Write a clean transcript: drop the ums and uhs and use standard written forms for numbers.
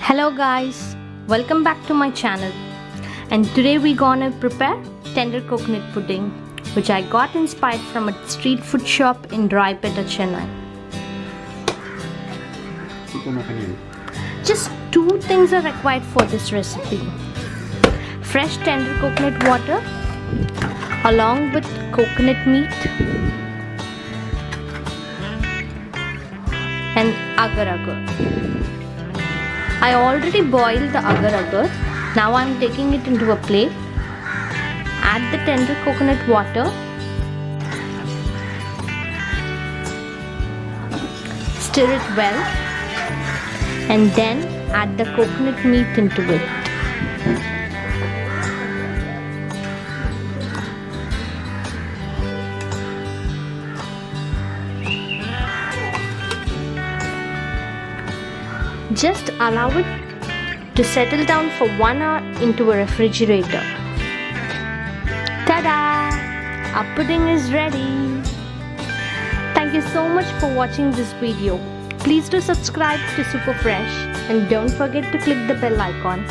Hello guys, welcome back to my channel, and today we're gonna prepare tender coconut pudding, which I got inspired from a street food shop in Raipeta, Chennai. Just two things are required for this recipe: fresh tender coconut water along with coconut meat and agar. I already boiled the agar. Now I'm taking it into a plate. Add the tender coconut water. Stir it well. And then add the coconut meat into it. Just allow it to settle down for 1 hour into a refrigerator. Ta-da! Our pudding is ready. Thank you so much for watching this video. Please do subscribe to SuperFresh and don't forget to click the bell icon.